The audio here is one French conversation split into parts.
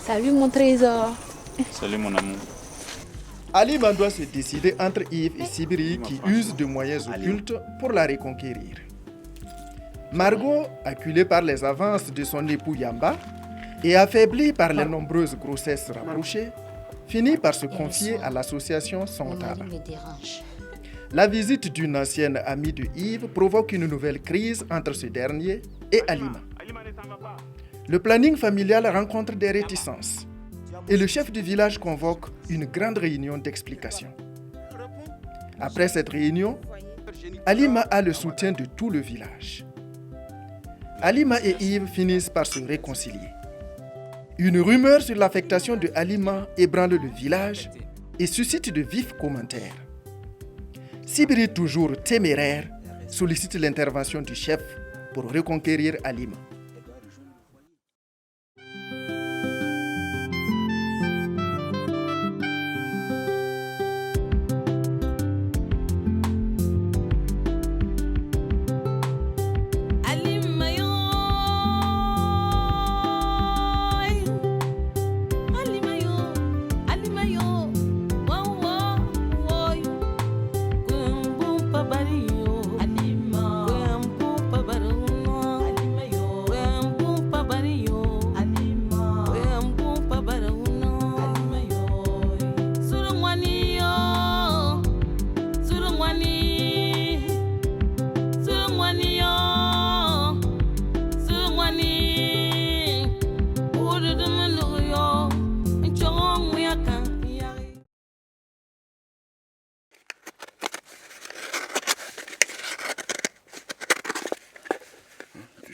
Salut mon trésor. Salut mon amour. Alima doit se décider entre Yves et Sibiri qui usent de moyens occultes pour la reconquérir. Margot, acculée par les avances de son époux Yamba et affaiblie par les nombreuses grossesses rapprochées, finit par se confier à l'association Sontaba. La visite d'une ancienne amie de Yves provoque une nouvelle crise entre ce dernier et Alima. Le planning familial rencontre des réticences et le chef du village convoque une grande réunion d'explication. Après cette réunion, Alima a le soutien de tout le village. Alima et Yves finissent par se réconcilier. Une rumeur sur l'affectation de Alima ébranle le village et suscite de vifs commentaires. Sibiri, toujours téméraire, sollicite l'intervention du chef pour reconquérir Alima.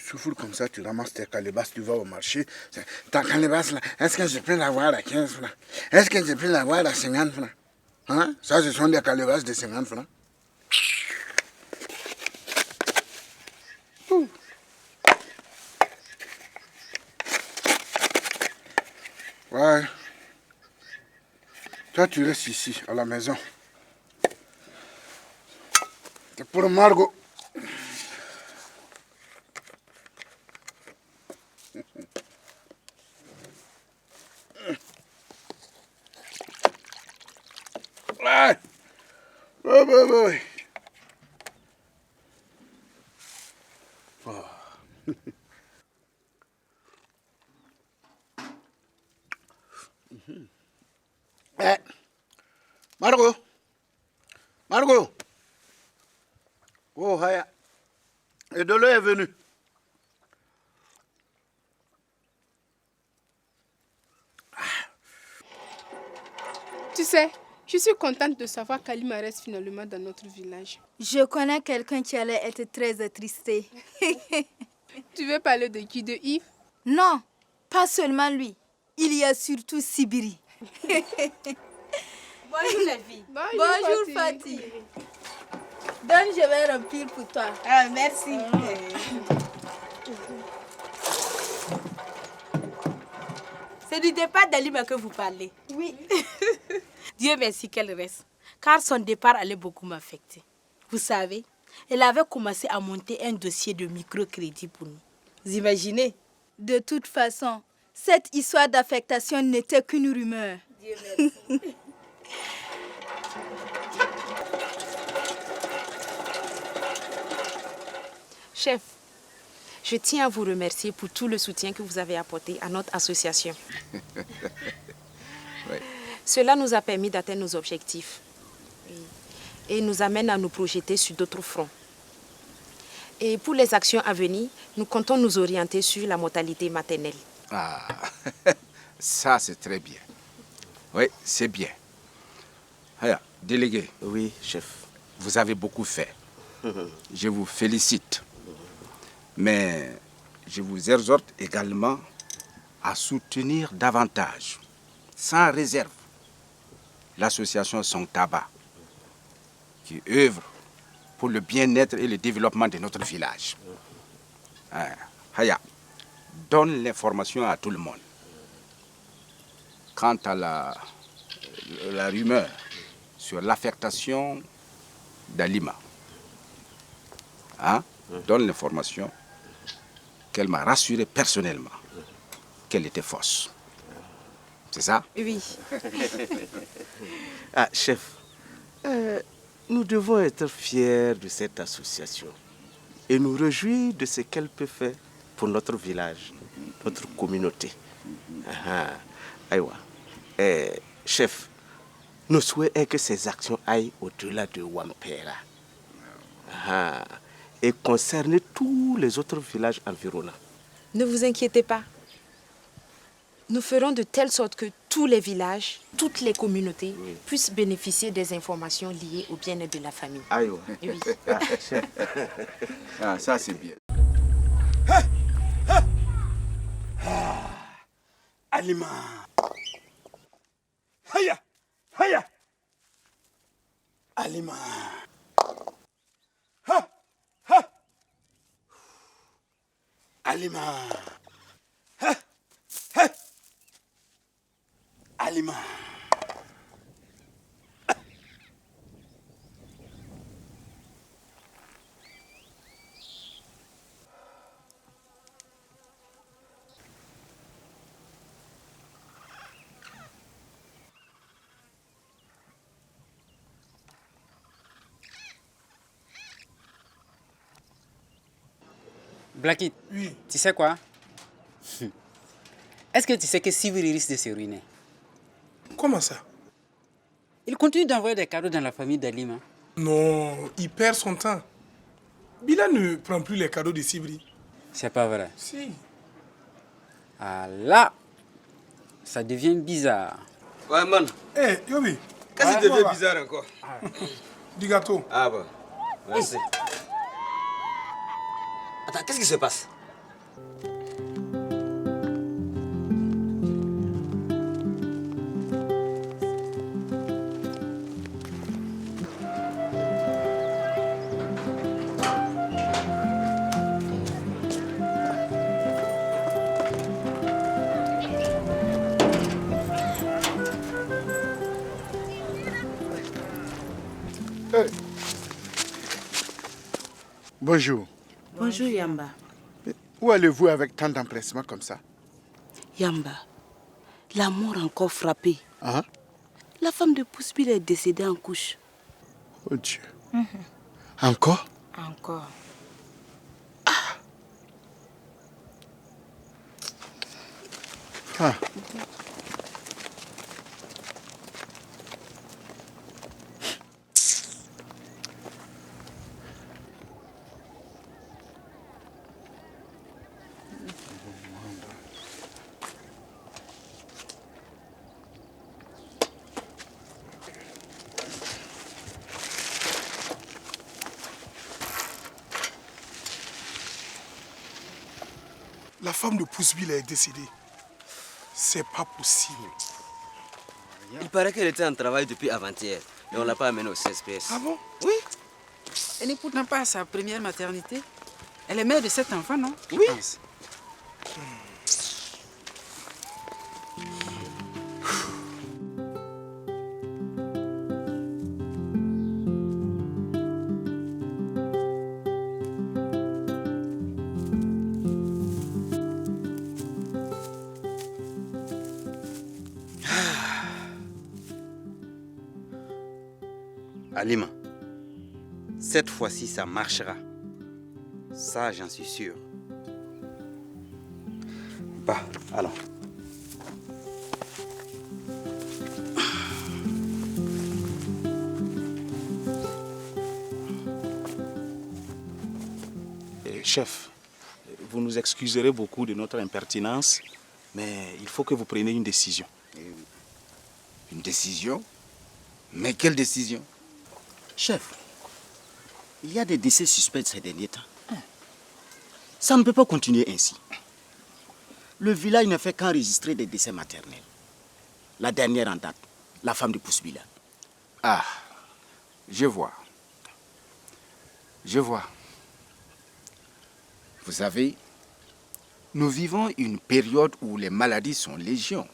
Souffle comme ça, tu ramasses tes calebasses, tu vas au marché. Ta calebasse là, est-ce que je peux l'avoir à 15 francs? Est-ce que je peux l'avoir à 50 francs? Hein? Ça, ce sont des calebasses de 50 francs. Ouais. Toi, tu restes ici, à la maison. C'est pour Margot. Ouais. Oh. Margot. Oh, Haya. Et de l'eau est venu. Tu sais, je suis contente de savoir qu'Alima reste finalement dans notre village. Je connais quelqu'un qui allait être très attristé. Tu veux parler de qui, de Yves? Non, pas seulement lui. Il y a surtout Sibiri. Bonjour les filles. Bonjour Fatih. Donne, je vais remplir pour toi. Ah, merci. C'est du départ d'Alima que vous parlez. Oui. Dieu merci qu'elle reste, car son départ allait beaucoup m'affecter. Vous savez, elle avait commencé à monter un dossier de microcrédit pour nous. Vous imaginez? De toute façon, cette histoire d'affectation n'était qu'une rumeur. Dieu merci. Chef, je tiens à vous remercier pour tout le soutien que vous avez apporté à notre association. Oui. Cela nous a permis d'atteindre nos objectifs et nous amène à nous projeter sur d'autres fronts. Et pour les actions à venir, nous comptons nous orienter sur la mortalité maternelle. Ah, ça c'est très bien. Oui, c'est bien. Haya, délégué. Oui, chef. Vous avez beaucoup fait. Je vous félicite. Mais je vous exhorte également à soutenir davantage, sans réserve, l'association Sontaba, qui œuvre pour le bien-être et le développement de notre village. Haya, donne l'information à tout le monde. Quant à la rumeur sur l'affectation d'Alima, donne l'information qu'elle m'a rassuré personnellement qu'elle était fausse. C'est ça? Oui. Ah, chef, nous devons être fiers de cette association et nous réjouir de ce qu'elle peut faire pour notre village, notre communauté. Aïwa. Chef, nos souhaits est que ces actions aillent au-delà de Wampera et concernent tous les autres villages environnants. Ne vous inquiétez pas. Nous ferons de telle sorte que tous les villages, toutes les communautés puissent bénéficier des informations liées au bien-être de la famille. Aïwa. Oui. Ah, ça c'est bien. Alima. Haya. Haya. Alima. Ha. Ha. Alima. Ha. Ha. Alima. Blackit, oui. Tu sais quoi? Est-ce que tu sais que Sibiri risque de se ruiner? Comment ça? Il continue d'envoyer des cadeaux dans la famille d'Alima. Non, il perd son temps. Bila ne prend plus les cadeaux de Sibri. C'est pas vrai. Si. Ah là, ça devient bizarre. Ouais, man. Eh, hey, Yobi. Qu'est-ce qui devient bizarre encore? Du gâteau. Ah bon, merci. Attends, qu'est-ce qui se passe? Bonjour. Bonjour Yamba. Où allez-vous avec tant d'empressement comme ça? Yamba, la mort a encore frappé. Hein? La femme de Pouspil est décédée en couche. Oh Dieu. Encore? Encore. Ah. La femme de Pousseville est décédée. C'est pas possible. Il paraît qu'elle était en travail depuis avant-hier et on l'a pas amenée au CSPS. Ah bon? Oui. Elle n'est pourtant pas à sa première maternité. Elle est mère de 7 enfants, non? Oui. Alima, cette fois-ci, ça marchera. Ça, j'en suis sûr. Bah, allons. Chef, vous nous excuserez beaucoup de notre impertinence, mais il faut que vous preniez une décision. Une décision? Mais quelle décision? Chef, il y a des décès suspects ces derniers temps. Ça ne peut pas continuer ainsi. Le village ne fait qu'enregistrer des décès maternels. La dernière en date, la femme de Poussbila. Ah, je vois. Je vois. Vous savez, nous vivons une période où les maladies sont légion.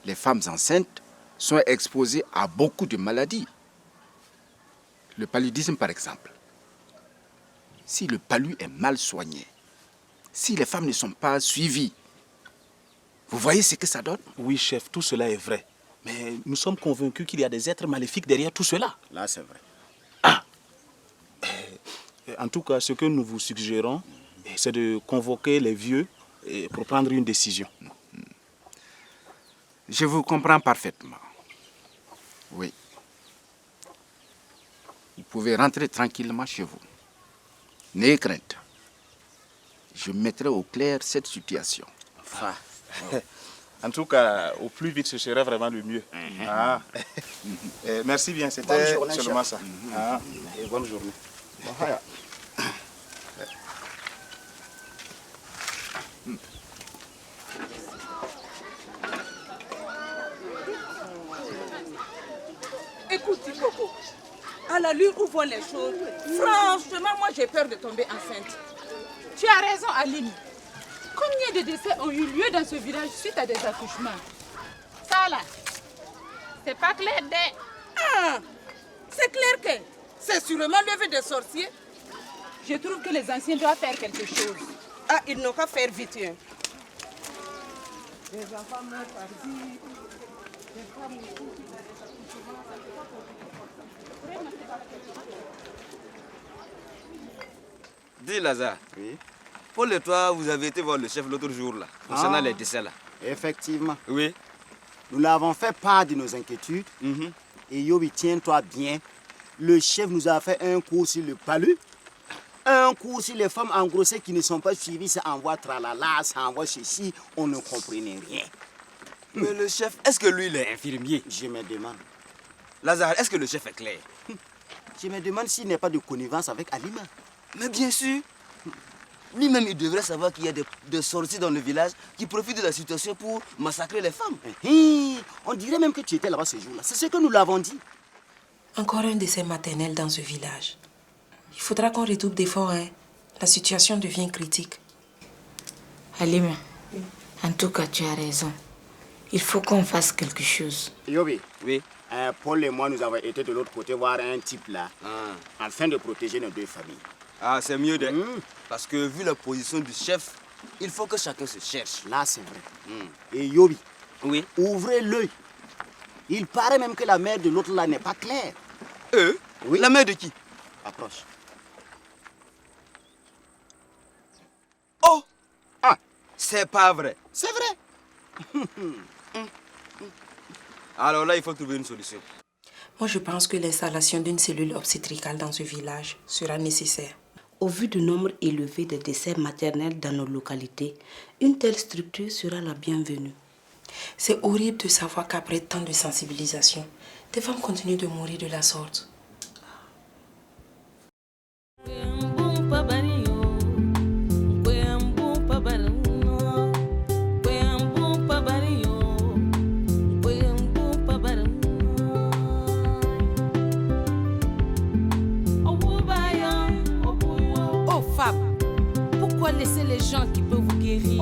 Les femmes enceintes sont exposées à beaucoup de maladies. Le paludisme, par exemple. Si le palud est mal soigné, si les femmes ne sont pas suivies, Vous voyez ce que ça donne? Oui, chef, tout cela est vrai. Mais nous sommes convaincus qu'il y a des êtres maléfiques derrière tout cela. Là, c'est vrai. En tout cas, ce que nous vous suggérons, c'est de convoquer les vieux pour prendre une décision. Je vous comprends parfaitement. Oui. Vous pouvez rentrer tranquillement chez vous. N'ayez crainte. Je mettrai au clair cette situation. Ah. En tout cas, au plus vite, ce serait vraiment le mieux. Merci bien, c'était seulement ça. Et bonne journée. Écoute, Coco, à la lune où vont les choses, franchement, moi j'ai peur de tomber enceinte. Tu as raison, Aline. Combien de décès ont eu lieu dans ce village suite à des accouchements? Ça là, c'est pas clair c'est clair que c'est sûrement levé des sorciers. Je trouve que les anciens doivent faire quelque chose. Ah, ils n'ont qu'à faire vite. Hein. Les enfants meurent par-ci. Les femmes aussi qui ont des accouchements, ça fait pas pour Dis Lazare. Oui. Paul et toi, vous avez été voir le chef l'autre jour là, concernant les décès là. Effectivement. Oui. Nous l'avons fait part de nos inquiétudes. Et Yobi, tiens-toi bien. Le chef nous a fait un cours sur le palu, un cours sur les femmes engrossées qui ne sont pas suivies. Ça envoie tralala, ça envoie ceci. On ne comprenait rien. Mais le chef, est-ce que lui il est infirmier? Je me demande. Lazare, est-ce que le chef est clair? Je me demande s'il n'est pas de connivence avec Alima. Mais bien sûr. Lui-même, il devrait savoir qu'il y a des sorciers dans le village qui profitent de la situation pour massacrer les femmes. On dirait même que tu étais là-bas ce jour-là. C'est ce que nous l'avons dit. Encore un décès maternel dans ce village. Il faudra qu'on redouble d'efforts. La situation devient critique. Halima, en tout cas, tu as raison. Il faut qu'on fasse quelque chose. Yobi. Oui. Paul et moi, nous avons été de l'autre côté voir un type là, afin de protéger nos deux familles. Ah, c'est mieux de... Parce que vu la position du chef, il faut que chacun se cherche. Là, c'est vrai. Et Yobi, oui. Ouvrez l'œil. Il paraît même que la mère de l'autre là n'est pas claire. Oui. La mère de qui? Approche. Oh! Ah! C'est pas vrai. C'est vrai. Alors là, il faut trouver une solution. Moi, je pense que l'installation d'une cellule obstétricale dans ce village sera nécessaire. Au vu du nombre élevé de décès maternels dans nos localités, une telle structure sera la bienvenue. C'est horrible de savoir qu'après tant de sensibilisation, des femmes continuent de mourir de la sorte. Oh femme, pourquoi laisser les gens qui peuvent vous guérir?